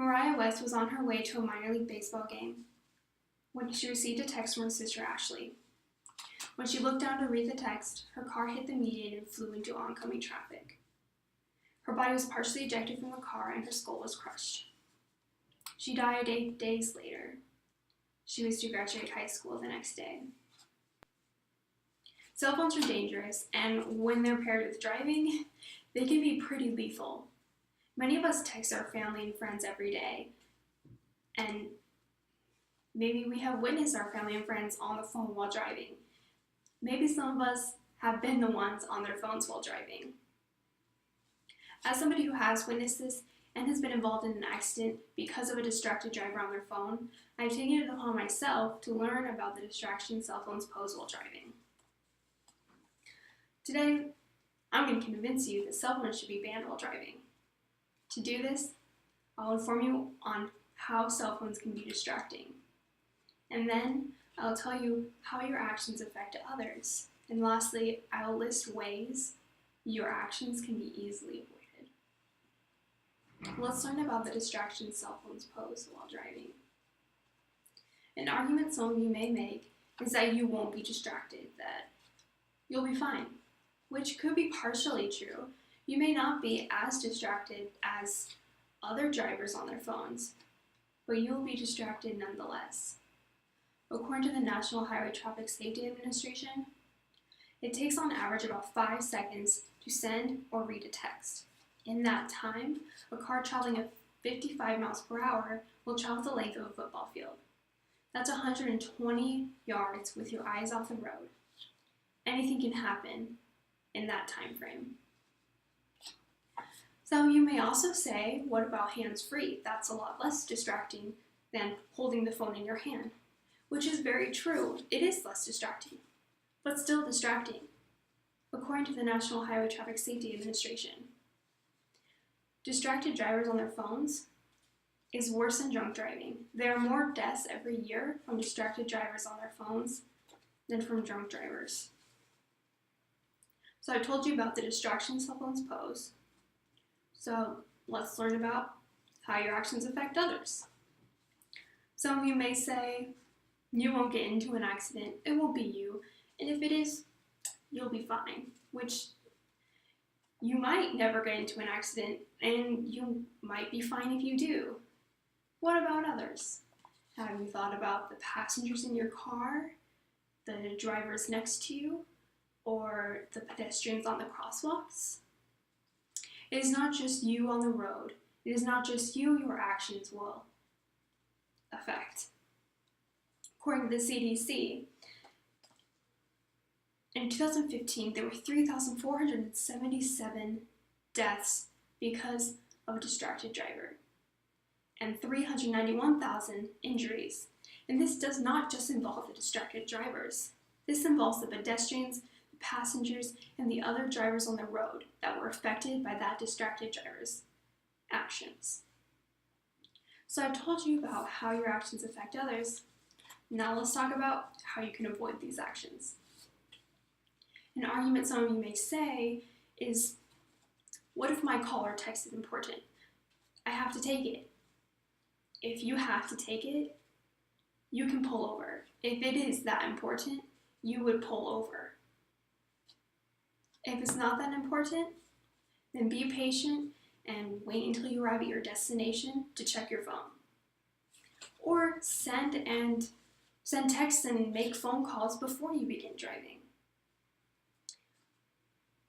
Mariah West was on her way to a minor league baseball game when she received a text from her sister Ashley. When she looked down to read the text, her car hit the median and flew into oncoming traffic. Her body was partially ejected from the car and her skull was crushed. She died 8 days later. She was to graduate high school the next day. Cell phones are dangerous, and when they're paired with driving, they can be pretty lethal. Many of us text our family and friends every day, and maybe we have witnessed our family and friends on the phone while driving. Maybe some of us have been the ones on their phones while driving. As somebody who has witnessed this and has been involved in an accident because of a distracted driver on their phone, I've taken it upon myself to learn about the distractions cell phones pose while driving. Today, I'm going to convince you that cell phones should be banned while driving. To do this, I'll inform you on how cell phones can be distracting. And then I'll tell you how your actions affect others. And lastly, I'll list ways your actions can be easily avoided. Let's learn about the distractions cell phones pose while driving. An argument some of you may make is that you won't be distracted, that you'll be fine, which could be partially true. You may not be as distracted as other drivers on their phones, but you'll be distracted nonetheless. According to the National Highway Traffic Safety Administration, it takes on average about 5 seconds to send or read a text. In that time, a car traveling at 55 miles per hour will travel the length of a football field. That's 120 yards with your eyes off the road. Anything can happen in that time frame. Some of you may also say, what about hands-free? That's a lot less distracting than holding the phone in your hand, which is very true. It is less distracting, but still distracting. According to the National Highway Traffic Safety Administration, distracted drivers on their phones is worse than drunk driving. There are more deaths every year from distracted drivers on their phones than from drunk drivers. So I told you about the distractions cell phones pose. So let's learn about how your actions affect others. Some of you may say, you won't get into an accident, it won't be you, and if it is, you'll be fine, which you might never get into an accident, and you might be fine if you do. What about others? Have you thought about the passengers in your car, the drivers next to you, or the pedestrians on the crosswalks? It is not just you on the road. It is not just you your actions will affect. According to the CDC, in 2015, there were 3,477 deaths because of a distracted driver and 391,000 injuries. And this does not just involve the distracted drivers. This involves the pedestrians, the passengers, and the other drivers on the road that were affected by that distracted driver's actions. So I've told you about how your actions affect others. Now let's talk about how you can avoid these actions. An argument some of you may say is, what if my call or text is important? I have to take it. If you have to take it, you can pull over. If it is that important, you would pull over. If it's not that important, then be patient and wait until you arrive at your destination to check your phone. Or send texts and make phone calls before you begin driving.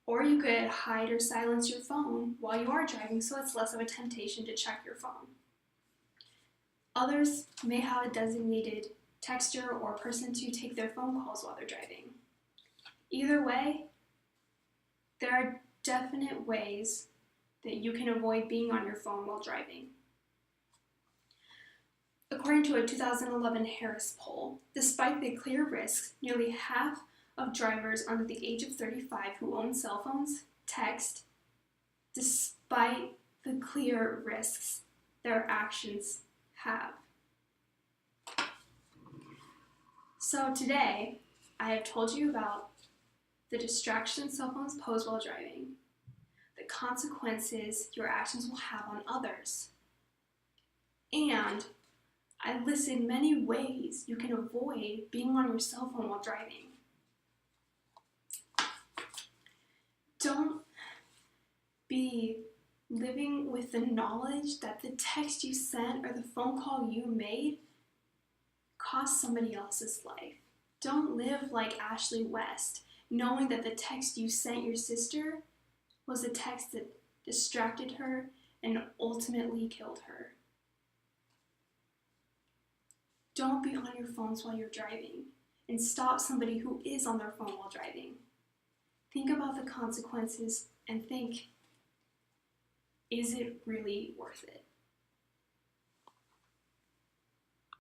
Or you could hide or silence your phone while you are driving so it's less of a temptation to check your phone. Others may have a designated texter or person to take their phone calls while they're driving. Either way, there are definite ways that you can avoid being on your phone while driving. According to a 2011 Harris poll, despite the clear risks, nearly half of drivers under the age of 35 who own cell phones text despite the clear risks their actions have. So today, I have told you about the distractions cell phones pose while driving, the consequences your actions will have on others, And I listed many ways you can avoid being on your cell phone while driving. Don't be living with the knowledge that the text you sent or the phone call you made cost somebody else's life. Don't live like Ashley West, knowing that the text you sent your sister was a text that distracted her and ultimately killed her. Don't be on your phones while you're driving, and stop somebody who is on their phone while driving. Think about the consequences and think, is it really worth it?